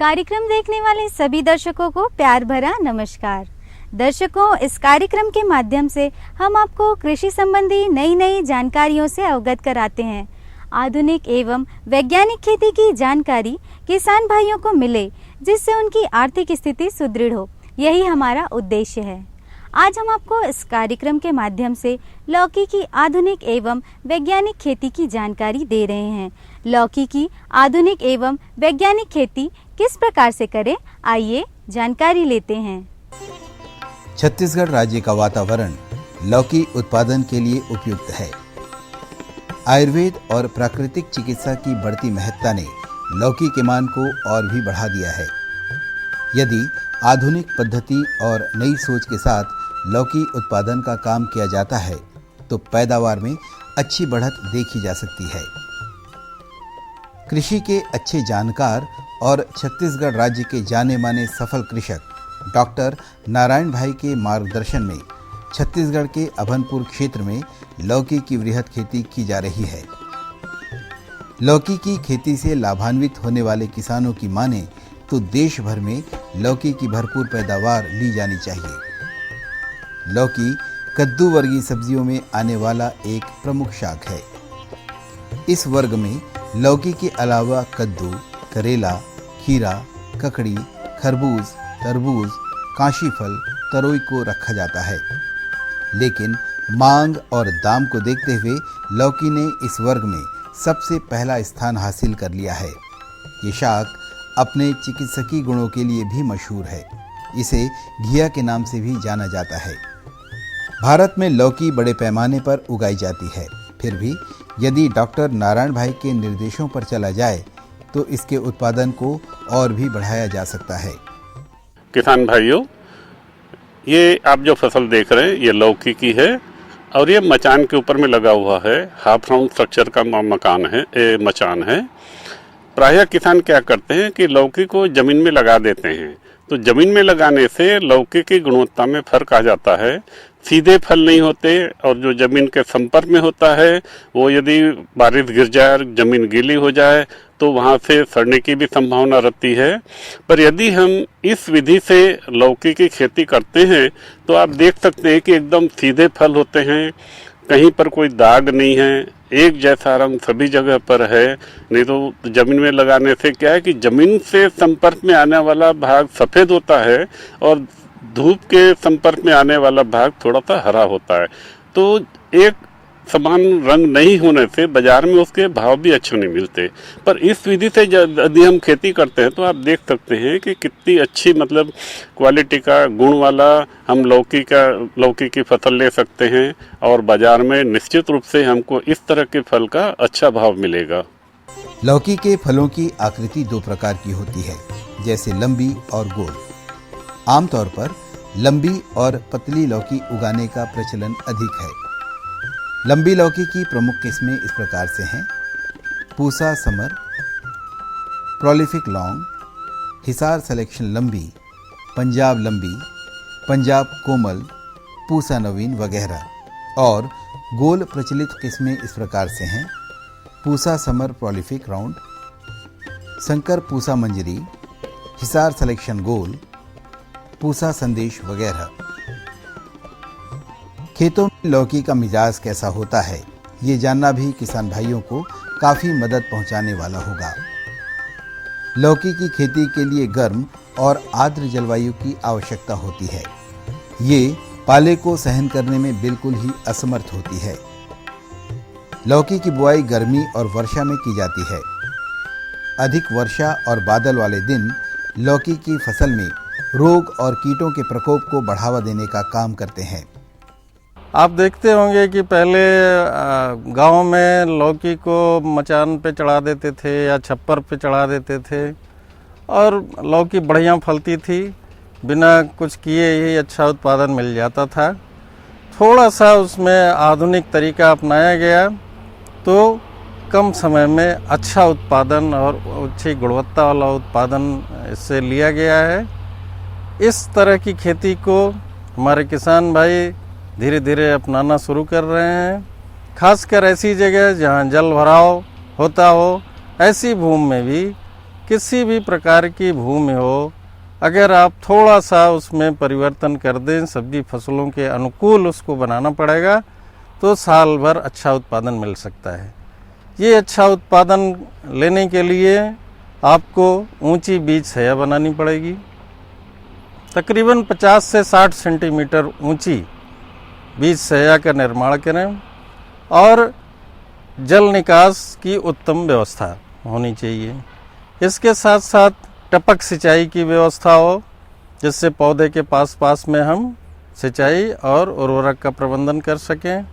कार्यक्रम देखने वाले सभी दर्शकों को प्यार भरा नमस्कार। दर्शकों, इस कार्यक्रम के माध्यम से हम आपको कृषि संबंधी नई नई जानकारियों से अवगत कराते हैं। आधुनिक एवं वैज्ञानिक खेती की जानकारी किसान भाइयों को मिले, जिससे उनकी आर्थिक स्थिति सुदृढ़ हो, यही हमारा उद्देश्य है। आज हम आपको इस कार्यक्रम के माध्यम से लौकी की आधुनिक एवं वैज्ञानिक खेती की जानकारी दे रहे हैं। लौकी की आधुनिक एवं वैज्ञानिक खेती किस प्रकार से करें, आइए जानकारी लेते हैं। छत्तीसगढ़ राज्य का वातावरण लौकी उत्पादन के लिए उपयुक्त है। आयुर्वेद और प्राकृतिक चिकित्सा की बढ़ती महत्ता ने लौकी के मान को और भी बढ़ा दिया है। यदि आधुनिक पद्धति और नई सोच के साथ लौकी उत्पादन का काम किया जाता है तो पैदावार में अच्छी बढ़त देखी जा सकती है। कृषि के अच्छे जानकार और छत्तीसगढ़ राज्य के जाने माने सफल कृषक डॉक्टर नारायण भाई के मार्गदर्शन में छत्तीसगढ़ के अभनपुर क्षेत्र में लौकी की वृहद खेती की जा रही है। लौकी की खेती से लाभान्वित होने वाले किसानों की माने तो देश भर में लौकी की भरपूर पैदावार ली जानी चाहिए। लौकी कद्दू वर्गीय सब्जियों में आने वाला एक प्रमुख शाक है। इस वर्ग में लौकी के अलावा कद्दू, करेला, खीरा, ककड़ी, खरबूज, तरबूज, काशीफल, तरोई को रखा जाता है। लेकिन मांग और दाम को देखते हुए लौकी ने इस वर्ग में सबसे पहला स्थान हासिल कर लिया है। ये शाक अपने चिकित्सकीय गुणों के लिए भी मशहूर है। इसे घिया के नाम से भी जाना जाता है। भारत में लौकी बड़े पैमाने पर उगाई जाती है। फिर भी यदि डॉक्टर नारायण भाई के निर्देशों पर चला जाए तो इसके उत्पादन को और भी बढ़ाया जा सकता है। किसान भाइयों, ये आप जो फसल देख रहे हैं ये लौकी की है और ये मचान के ऊपर में लगा हुआ है। हाफ राउंड स्ट्रक्चर का मचान है। प्रायः किसान क्या करते हैं कि लौकी को जमीन में लगा देते हैं, तो जमीन में लगाने से लौकी की गुणवत्ता में फर्क आ जाता है। सीधे फल नहीं होते और जो जमीन के संपर्क में होता है वो यदि बारिश गिर जाए और जमीन गीली हो जाए तो वहाँ से सड़ने की भी संभावना रहती है। पर यदि हम इस विधि से लौकी की खेती करते हैं तो आप देख सकते हैं कि एकदम सीधे फल होते हैं, कहीं पर कोई दाग नहीं है, एक जैसा रंग सभी जगह पर है। नहीं तो जमीन में लगाने से क्या है कि जमीन से संपर्क में आने वाला भाग सफ़ेद होता है और धूप के संपर्क में आने वाला भाग थोड़ा सा हरा होता है। तो एक समान रंग नहीं होने से बाजार में उसके भाव भी अच्छे नहीं मिलते। पर इस विधि से यदि हम खेती करते हैं तो आप देख सकते हैं कि कितनी अच्छी मतलब क्वालिटी का गुण वाला हम लौकी की फसल ले सकते हैं और बाजार में निश्चित रूप से हमको इस तरह के फल का अच्छा भाव मिलेगा। लौकी के फलों की आकृति दो प्रकार की होती है, जैसे लंबी और गोल। आमतौर पर लंबी और पतली लौकी उगाने का प्रचलन अधिक है। लंबी लौकी की प्रमुख किस्में इस प्रकार से हैं: Pusa summer, prolific long, Hisar selection लंबी, पंजाब लंबी, पंजाब कोमल, पूसा नवीन वगैरह। और गोल प्रचलित किस्में इस प्रकार से हैं: पूसा समर प्रोलिफिक राउंड, शंकर पूसा मंजरी, हिसार सिलेक्शन गोल, पूसा संदेश वगैरह। खेतों में लौकी का मिजाज कैसा होता है, ये जानना भी किसान भाइयों को काफ़ी मदद पहुंचाने वाला होगा। लौकी की खेती के लिए गर्म और आर्द्र जलवायु की आवश्यकता होती है। ये पाले को सहन करने में बिल्कुल ही असमर्थ होती है। लौकी की बुआई गर्मी और वर्षा में की जाती है। अधिक वर्षा और बादल वाले दिन लौकी की फसल में रोग और कीटों के प्रकोप को बढ़ावा देने का काम करते हैं। आप देखते होंगे कि पहले गांव में लौकी को मचान पे चढ़ा देते थे या छप्पर पे चढ़ा देते थे और लौकी बढ़िया फलती थी, बिना कुछ किए ही अच्छा उत्पादन मिल जाता था। थोड़ा सा उसमें आधुनिक तरीका अपनाया गया तो कम समय में अच्छा उत्पादन और अच्छी गुणवत्ता वाला उत्पादन इससे लिया गया है। इस तरह की खेती को हमारे किसान भाई धीरे धीरे अपनाना शुरू कर रहे हैं। खासकर ऐसी जगह जहां जल भराव होता हो, ऐसी भूमि में भी किसी भी प्रकार की भूमि हो, अगर आप थोड़ा सा उसमें परिवर्तन कर दें, सब्जी फसलों के अनुकूल उसको बनाना पड़ेगा, तो साल भर अच्छा उत्पादन मिल सकता है। ये अच्छा उत्पादन लेने के लिए आपको ऊंची बीज सया बनानी पड़ेगी। तकरीबन 50 से 60 सेंटीमीटर ऊंची बीज सया का निर्माण करें और जल निकास की उत्तम व्यवस्था होनी चाहिए। इसके साथ साथ टपक सिंचाई की व्यवस्था हो, जिससे पौधे के पास में हम सिंचाई और उर्वरक का प्रबंधन कर सकें।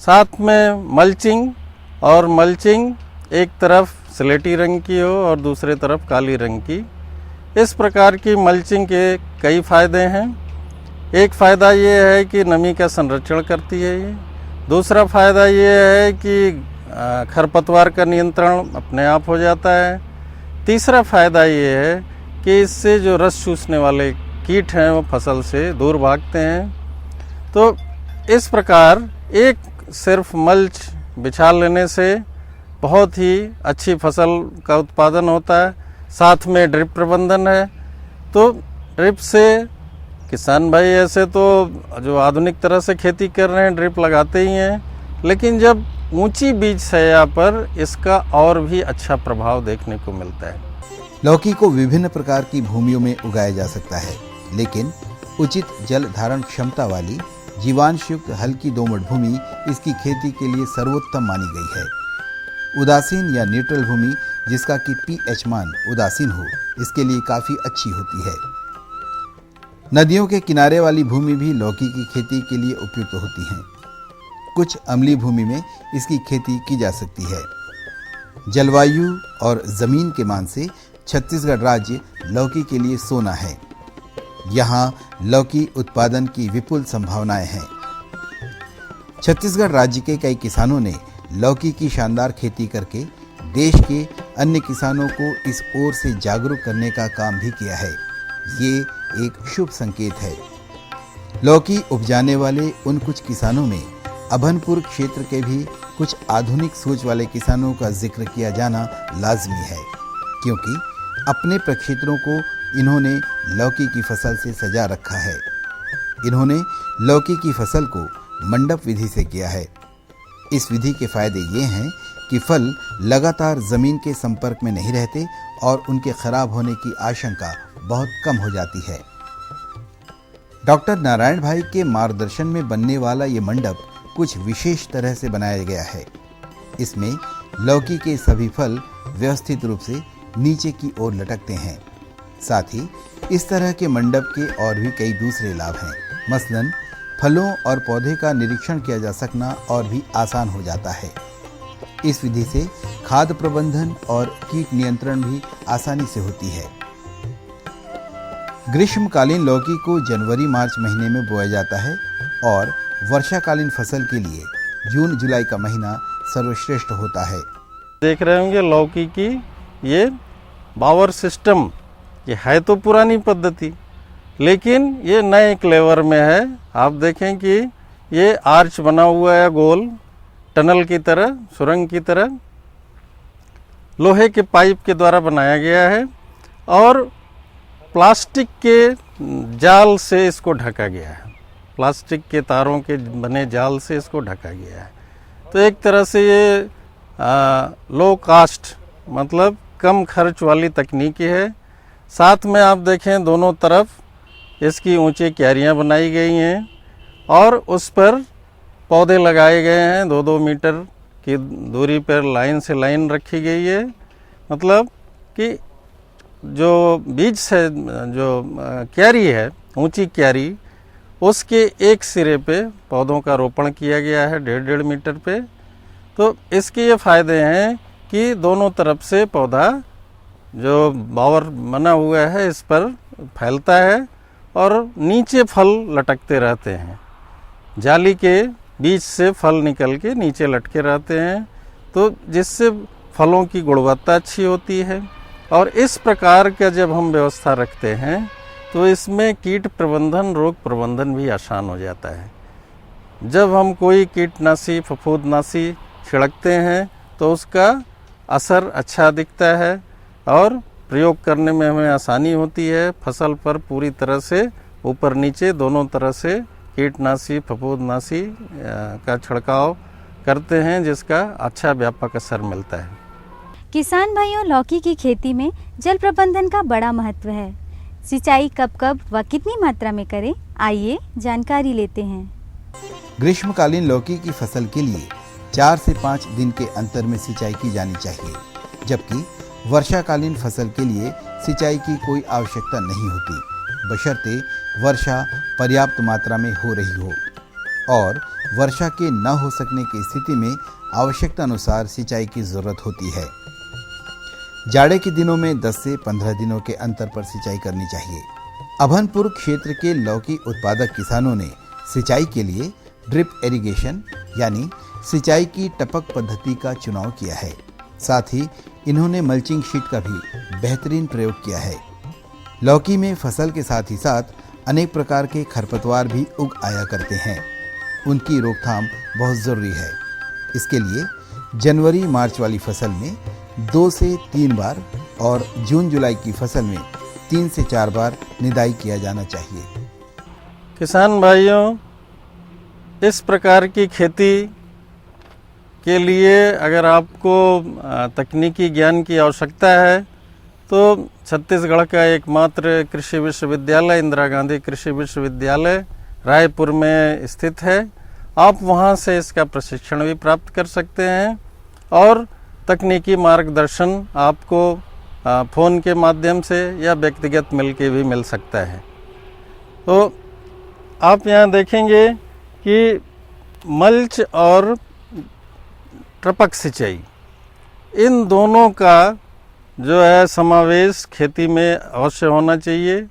साथ में मल्चिंग एक तरफ स्लेटी रंग की हो और दूसरे तरफ काली रंग की। इस प्रकार की मल्चिंग के कई फ़ायदे हैं। एक फ़ायदा ये है कि नमी का संरक्षण करती है ये। दूसरा फ़ायदा ये है कि खरपतवार का नियंत्रण अपने आप हो जाता है। तीसरा फ़ायदा ये है कि इससे जो रस चूसने वाले कीट हैं वो फसल से दूर भागते हैं। तो इस प्रकार एक सिर्फ मल्च बिछा लेने से बहुत ही अच्छी फसल का उत्पादन होता है। साथ में ड्रिप प्रबंधन है, तो ड्रिप से किसान भाई ऐसे तो जो आधुनिक तरह से खेती कर रहे हैं ड्रिप लगाते ही हैं, लेकिन जब ऊंची बीज सया पर इसका और भी अच्छा प्रभाव देखने को मिलता है। लौकी को विभिन्न प्रकार की भूमियों में उगाया जा सकता है, लेकिन उचित जल धारण क्षमता वाली जीवांशयुक्त हल्की दोमट भूमि इसकी खेती के लिए सर्वोत्तम मानी गई है। उदासीन या न्यूट्रल भूमि, जिसका कि pH मान उदासीन हो, इसके लिए काफ़ी अच्छी होती है। नदियों के किनारे वाली भूमि भी लौकी की खेती के लिए उपयुक्त होती हैं। कुछ अम्लीय भूमि में इसकी खेती की जा सकती है। जलवायु और ज़मीन के मान से छत्तीसगढ़ राज्य लौकी के लिए सोना है। यहाँ लौकी उत्पादन की विपुल संभावनाएं हैं। छत्तीसगढ़ राज्य के कई किसानों ने लौकी की शानदार खेती करके देश के अन्य किसानों को इस ओर से जागरूक करने का काम भी किया है। ये एक शुभ संकेत है। लौकी उपजाने वाले उन कुछ किसानों में अभनपुर क्षेत्र के भी कुछ आधुनिक सोच वाले किसानों का जिक्र किया जाना लाजमी है, क्योंकि अपने प्रक्षेत्रों को इन्होंने लौकी की फसल से सजा रखा है। इन्होंने लौकी की फसल को मंडप विधि से किया है। इस विधि के फायदे ये हैं कि फल लगातार जमीन के संपर्क में नहीं रहते और उनके खराब होने की आशंका बहुत कम हो जाती है। डॉक्टर नारायण भाई के मार्गदर्शन में बनने वाला ये मंडप कुछ विशेष तरह से बनाया गया है। इसमें लौकी के सभी फल व्यवस्थित रूप से नीचे की ओर लटकते हैं। साथ ही इस तरह के मंडप के और भी कई दूसरे लाभ हैं। मसलन फलों और पौधे का निरीक्षण किया जा सकना और भी आसान हो जाता है। इस विधि से खाद प्रबंधन और कीट नियंत्रण भी आसानी से होती है। ग्रीष्मकालीन लौकी को जनवरी-मार्च महीने में बोया जाता है और वर्षाकालीन फसल के लिए जून-जुलाई का महीना सर्वश्रेष्ठ होता है। देख रहे होंगे लौकी की ये बावर सिस्टम, ये है तो पुरानी पद्धति, लेकिन ये नए क्लेवर में है। आप देखें कि ये आर्च बना हुआ है, गोल टनल की तरह, सुरंग की तरह, लोहे के पाइप के द्वारा बनाया गया है और प्लास्टिक के जाल से इसको ढका गया है। प्लास्टिक के तारों के बने जाल से इसको ढका गया है। तो एक तरह से ये लो कास्ट, मतलब कम खर्च वाली तकनीकी है। साथ में आप देखें दोनों तरफ इसकी ऊंची क्यारियां बनाई गई हैं और उस पर पौधे लगाए गए हैं। 2-2 मीटर की दूरी पर लाइन से लाइन रखी गई है। मतलब कि जो बीज से जो क्यारी है, ऊंची क्यारी, उसके एक सिरे पे पौधों का रोपण किया गया है 1.5 मीटर पे। तो इसके ये फ़ायदे हैं कि दोनों तरफ से पौधा जो बावर बना हुआ है इस पर फैलता है और नीचे फल लटकते रहते हैं। जाली के बीच से फल निकल के नीचे लटके रहते हैं, तो जिससे फलों की गुणवत्ता अच्छी होती है। और इस प्रकार का जब हम व्यवस्था रखते हैं तो इसमें कीट प्रबंधन, रोग प्रबंधन भी आसान हो जाता है। जब हम कोई कीटनाशी, फफूंदनाशी छिड़कते हैं तो उसका असर अच्छा दिखता है और प्रयोग करने में हमें आसानी होती है। फसल पर पूरी तरह से ऊपर नीचे दोनों तरह से कीटनाशी फफूंदनाशी का छिड़काव करते हैं, जिसका अच्छा व्यापक असर मिलता है। किसान भाइयों, लौकी की खेती में जल प्रबंधन का बड़ा महत्व है। सिंचाई कब कब व कितनी मात्रा में करें, आइए जानकारी लेते हैं। ग्रीष्मकालीन लौकी की फसल के लिए 4 से 5 दिन के अंतर में सिंचाई की जानी चाहिए, जबकि वर्षाकालीन फसल के लिए सिंचाई की कोई आवश्यकता नहीं होती, बशर्ते वर्षा पर्याप्त मात्रा में हो रही हो और वर्षा के न हो सकने की स्थिति में आवश्यकता अनुसार सिंचाई की जरूरत होती है। जाड़े के दिनों में 10 से 15 दिनों के अंतर पर सिंचाई करनी चाहिए। अभनपुर क्षेत्र के लौकी उत्पादक किसानों ने सिंचाई के लिए ड्रिप इरिगेशन यानी सिंचाई की टपक पद्धति का चुनाव किया है। साथ ही इन्होंने मल्चिंग शीट का भी बेहतरीन प्रयोग किया है। लौकी में फसल के साथ ही साथ अनेक प्रकार के खरपतवार भी उग आया करते हैं। उनकी रोकथाम बहुत ज़रूरी है। इसके लिए जनवरी मार्च वाली फसल में 2 से 3 बार और जून जुलाई की फसल में 3 से 4 बार निदाई किया जाना चाहिए। किसान भाइयों, इस प्रकार की खेती के लिए अगर आपको तकनीकी ज्ञान की आवश्यकता है तो छत्तीसगढ़ का एकमात्र कृषि विश्वविद्यालय इंदिरा गांधी कृषि विश्वविद्यालय रायपुर में स्थित है। आप वहां से इसका प्रशिक्षण भी प्राप्त कर सकते हैं और तकनीकी मार्गदर्शन आपको फ़ोन के माध्यम से या व्यक्तिगत मिलके भी मिल सकता है। तो आप यहाँ देखेंगे कि मल्च और टपक सिंचाई, इन दोनों का जो है समावेश खेती में अवश्य होना चाहिए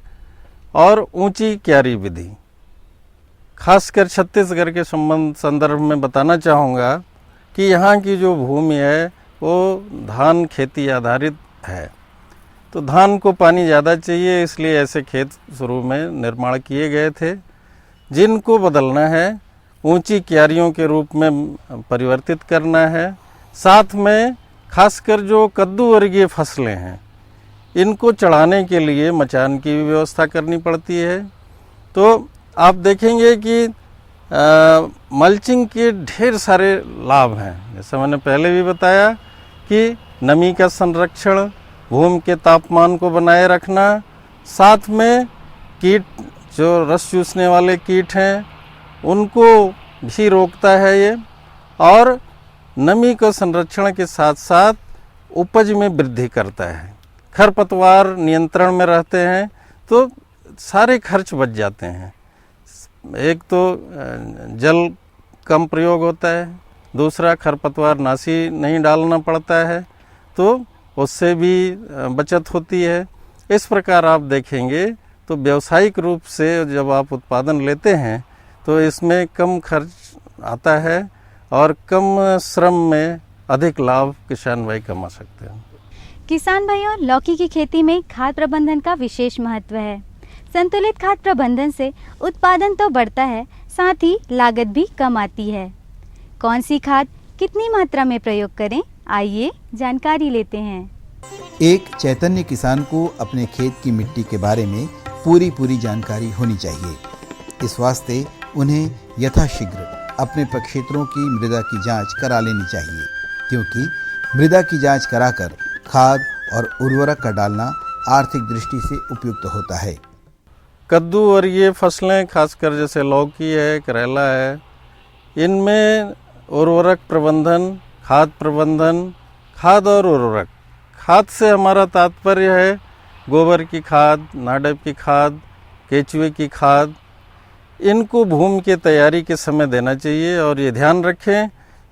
और ऊंची क्यारी विधि। खासकर छत्तीसगढ़ के संदर्भ में बताना चाहूँगा कि यहाँ की जो भूमि है वो धान खेती आधारित है, तो धान को पानी ज़्यादा चाहिए, इसलिए ऐसे खेत शुरू में निर्माण किए गए थे, जिनको बदलना है, ऊंची क्यारियों के रूप में परिवर्तित करना है। साथ में खासकर जो कद्दू वर्गीय फसलें हैं, इनको चढ़ाने के लिए मचान की भी व्यवस्था करनी पड़ती है। तो आप देखेंगे कि मल्चिंग के ढेर सारे लाभ हैं। जैसे मैंने पहले भी बताया कि नमी का संरक्षण, भूमि के तापमान को बनाए रखना, साथ में कीट जो रस चूसने वाले कीट हैं उनको भी रोकता है ये, और नमी का संरक्षण के साथ साथ उपज में वृद्धि करता है। खरपतवार नियंत्रण में रहते हैं तो सारे खर्च बच जाते हैं। एक तो जल कम प्रयोग होता है, दूसरा खरपतवार नाशी नहीं डालना पड़ता है, तो उससे भी बचत होती है। इस प्रकार आप देखेंगे तो व्यावसायिक रूप से जब आप उत्पादन लेते हैं तो इसमें कम खर्च आता है और कम श्रम में अधिक लाभ किसान भाई कमा सकते हैं। किसान भाइयों, लौकी की खेती में खाद प्रबंधन का विशेष महत्व है। संतुलित खाद प्रबंधन से उत्पादन तो बढ़ता है, साथ ही लागत भी कम आती है। कौन सी खाद कितनी मात्रा में प्रयोग करें, आइए जानकारी लेते हैं। एक चैतन्य किसान को अपने खेत की मिट्टी के बारे में पूरी जानकारी होनी चाहिए। इस वास्ते उन्हें यथाशीघ्र अपने प्रक्षेत्रों की मृदा की जांच करा लेनी चाहिए, क्योंकि मृदा की जांच कराकर खाद और उर्वरक का डालना आर्थिक दृष्टि से उपयुक्त होता है। कद्दू वर्गीय फसलें खासकर जैसे लौकी है, करेला है, इनमें उर्वरक प्रबंधन, खाद प्रबंधन, खाद और उर्वरक। खाद से हमारा तात्पर्य है गोबर की खाद, नाडप की खाद, केचुए की खाद। इनको भूमि के तैयारी के समय देना चाहिए और ये ध्यान रखें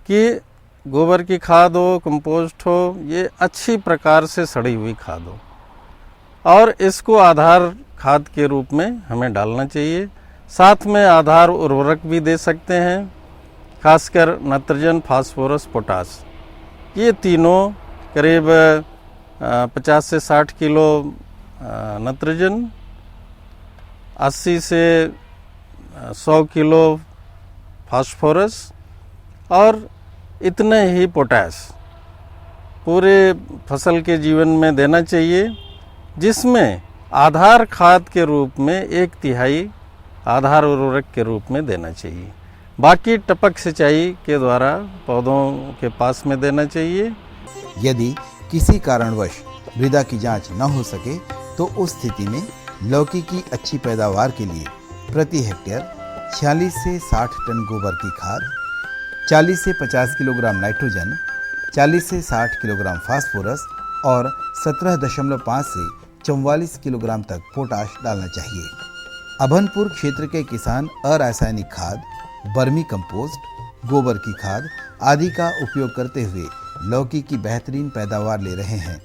कि गोबर की खाद हो, कंपोस्ट हो, ये अच्छी प्रकार से सड़ी हुई खाद हो और इसको आधार खाद के रूप में हमें डालना चाहिए। साथ में आधार उर्वरक भी दे सकते हैं, खासकर नाइट्रोजन, फास्फोरस, पोटास। ये तीनों करीब 50 से 60 किलो नाइट्रोजन, 80 से 100 किलो फास्फोरस और इतने ही पोटास पूरे फसल के जीवन में देना चाहिए। जिसमें आधार खाद के रूप में 1/3 आधार उर्वरक के रूप में देना चाहिए। बाकी टपक सिंचाई के द्वारा पौधों के पास में देना चाहिए। यदि किसी कारणवश मृदा की जांच न हो सके तो उस स्थिति में लौकी की अच्छी पैदावार के लिए प्रति हेक्टेयर 46 से 60 टन गोबर की खाद, 40 से 50 किलोग्राम नाइट्रोजन, 40 से 60 किलोग्राम फास्फोरस और 17.5 से 44 किलोग्राम तक पोटाश डालना चाहिए। अभनपुर क्षेत्र के किसान अरासायनिक खाद, वर्मी कंपोस्ट, गोबर की खाद आदि का उपयोग करते हुए लौकी की बेहतरीन पैदावार ले रहे हैं।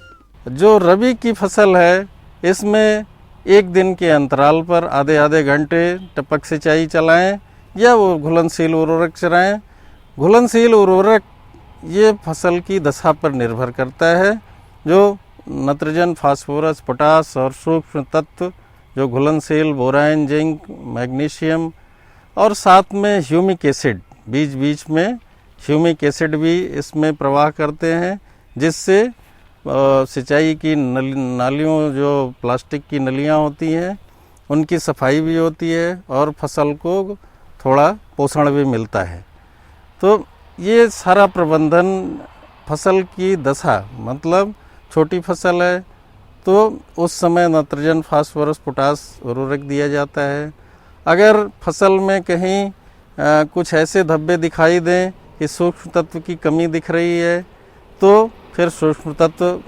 जो रबी की फसल है इसमें 1 दिन के अंतराल पर आधे घंटे टपक सिंचाई चलाएं या वो घुलनशील उर्वरक चलाएं। घुलनशील उर्वरक ये फसल की दशा पर निर्भर करता है। जो नाइट्रोजन, फास्फोरस, पोटास और सूक्ष्म तत्व जो घुलनशील बोरान, जिंक, मैग्नीशियम और साथ में ह्यूमिक एसिड, बीच बीच में ह्यूमिक एसिड भी इसमें प्रवाह करते हैं, जिससे सिंचाई की नालियों, जो प्लास्टिक की नलियां होती हैं, उनकी सफाई भी होती है और फसल को थोड़ा पोषण भी मिलता है। तो ये सारा प्रबंधन फसल की दशा, मतलब छोटी फसल है तो उस समय नाइट्रोजन, फास्फोरस, पोटास उर्वरक दिया जाता है। अगर फसल में कहीं कुछ ऐसे धब्बे दिखाई दें कि सूक्ष्म तत्व की कमी दिख रही है तो फिर सूक्ष्म तत्व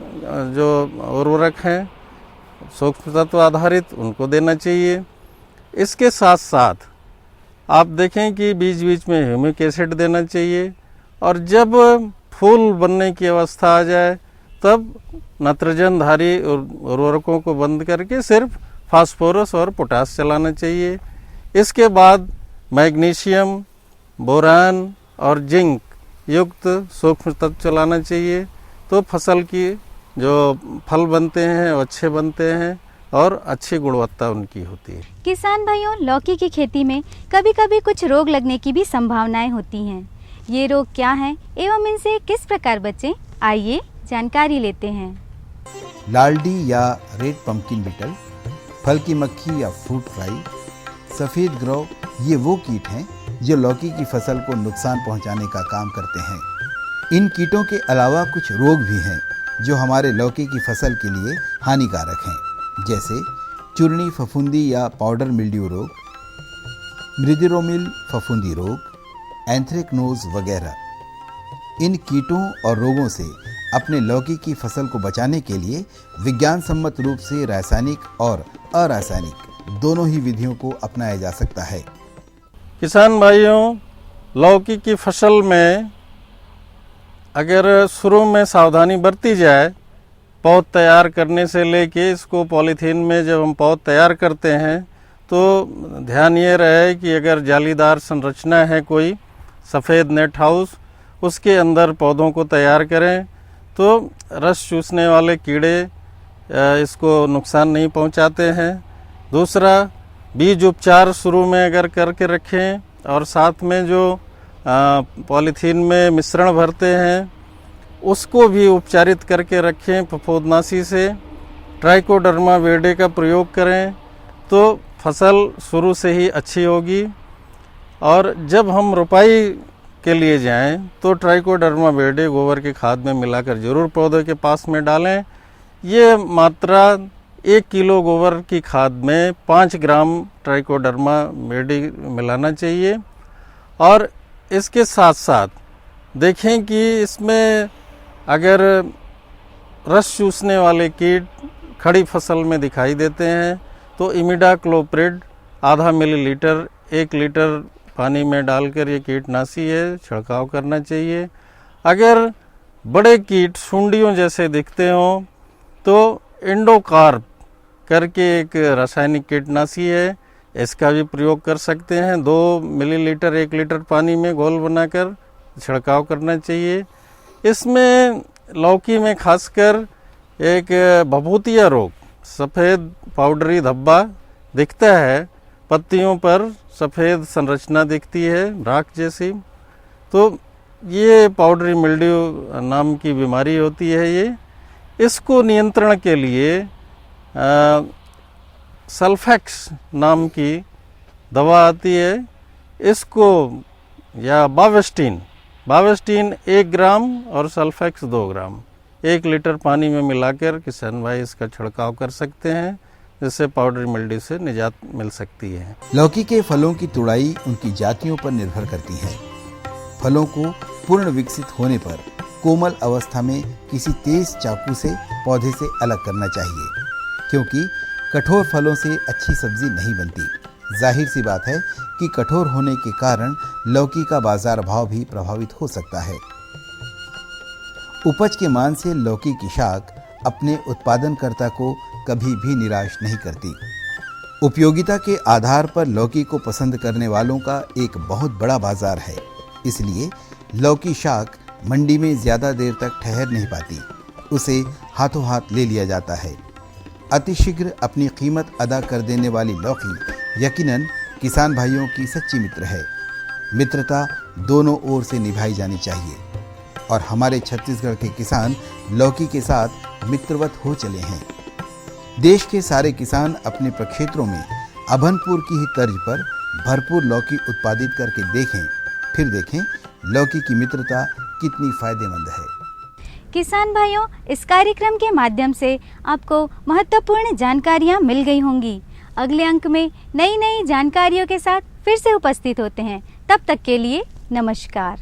जो उर्वरक हैं सूक्ष्म तत्व आधारित उनको देना चाहिए। इसके साथ साथ आप देखें कि बीच बीच में ह्यूमिक एसिड देना चाहिए और जब फूल बनने की अवस्था आ जाए तब नाइट्रोजनधारी उर्वरकों को बंद करके सिर्फ फास्फोरस और पोटास चलाना चाहिए। इसके बाद मैग्नीशियम, बोरान और जिंक युक्त सूक्ष्म तत्व चलाना चाहिए। तो फसल की जो फल बनते हैं वो अच्छे बनते हैं और अच्छी गुणवत्ता उनकी होती है। किसान भाइयों, लौकी की खेती में कभी कभी कुछ रोग लगने की भी संभावनाएं होती हैं। ये रोग क्या हैं एवं इनसे किस प्रकार बचें, आइए जानकारी लेते हैं। लालडी या रेड पंपकिन बीटल, फल की मक्खी या फ्रूट फ्लाई, सफ़ेद ग्रौ, ये वो कीट हैं जो लौकी की फसल को नुकसान पहुंचाने का काम करते हैं। इन कीटों के अलावा कुछ रोग भी हैं जो हमारे लौकी की फसल के लिए हानिकारक हैं, जैसे चूर्णी फफूंदी या पाउडर मिल्ड्यू रोग, मृदिरोमिल फफूंदी रोग, एंथ्रेक्नोज वगैरह। इन कीटों और रोगों से अपने लौकी की फसल को बचाने के लिए विज्ञान सम्मत रूप से रासायनिक और अरासायनिक दोनों ही विधियों को अपनाया जा सकता है। किसान भाइयों, लौकी की फसल में अगर शुरू में सावधानी बरती जाए, पौध तैयार करने से लेके इसको पॉलीथीन में जब हम पौध तैयार करते हैं तो ध्यान ये रहे कि अगर जालीदार संरचना है कोई सफ़ेद नेट हाउस, उसके अंदर पौधों को तैयार करें तो रस चूसने वाले कीड़े इसको नुकसान नहीं पहुंचाते हैं। दूसरा, बीज उपचार शुरू में अगर करके रखें और साथ में जो पॉलीथीन में मिश्रण भरते हैं उसको भी उपचारित करके रखें फफूंदनाशी से। ट्राइकोडर्मा विरिडे का प्रयोग करें तो फसल शुरू से ही अच्छी होगी। और जब हम रोपाई के लिए जाएं तो ट्राइकोडर्मा विरिडे गोबर के खाद में मिलाकर जरूर पौधे के पास में डालें। ये मात्रा 1 किलो गोबर की खाद में 5 ग्राम ट्राइकोडर्मा विरिडे मिलाना चाहिए। और इसके साथ साथ देखें कि इसमें अगर रस चूसने वाले कीट खड़ी फसल में दिखाई देते हैं तो इमिडाक्लोप्रिड आधा मिलीलीटर 1 लीटर पानी में डालकर ये कीटनाशी है छिड़काव करना चाहिए। अगर बड़े कीट सुंडियों जैसे दिखते हों तो एंडोकार्प करके एक रासायनिक कीटनाशी है, इसका भी प्रयोग कर सकते हैं। 2 मिलीलीटर 1 लीटर पानी में घोल बनाकर छिड़काव करना चाहिए। इसमें लौकी में खासकर एक भभूतिया रोग, सफ़ेद पाउडरी धब्बा दिखता है, पत्तियों पर सफ़ेद संरचना दिखती है राख जैसी, तो ये पाउडरी मिल्ड्यू नाम की बीमारी होती है। ये इसको नियंत्रण के लिए सल्फेक्स नाम की दवा आती है, इसको या बावेस्टीन 1 ग्राम और सल्फेक्स 2 ग्राम 1 लीटर पानी में मिलाकर किसान भाई इसका छिड़काव कर सकते हैं, जिससे पाउडरी मिल्ड्यू से निजात मिल सकती है। लौकी के फलों की तुड़ाई उनकी जातियों पर निर्भर करती है। फलों को पूर्ण विकसित होने पर कोमल अवस्था में किसी तेज चाकू से पौधे से अलग करना चाहिए, क्योंकि कठोर फलों से अच्छी सब्जी नहीं बनती। जाहिर सी बात है कि कठोर होने के कारण लौकी का बाजार भाव भी प्रभावित हो सकता है। उपज के मान से लौकी की शाख अपने उत्पादनकर्ता को कभी भी निराश नहीं करती। उपयोगिता के आधार पर लौकी को पसंद करने वालों का एक बहुत बड़ा बाजार है, इसलिए लौकी शाख मंडी में ज्यादा देर तक ठहर नहीं पाती, उसे हाथों हाथ ले लिया जाता है। अतिशीघ्र अपनी कीमत अदा कर देने वाली लौकी यकीनन किसान भाइयों की सच्ची मित्र है। मित्रता दोनों ओर से निभाई जानी चाहिए और हमारे छत्तीसगढ़ के किसान लौकी के साथ मित्रवत हो चले हैं। देश के सारे किसान अपने प्रक्षेत्रों में अभनपुर की ही तर्ज पर भरपूर लौकी उत्पादित करके देखें, फिर देखें लौकी की मित्रता कितनी फायदेमंद है। किसान भाइयों, इस कार्यक्रम के माध्यम से आपको महत्वपूर्ण जानकारियां मिल गई होंगी। अगले अंक में नई जानकारियों के साथ फिर से उपस्थित होते हैं। तब तक के लिए नमस्कार।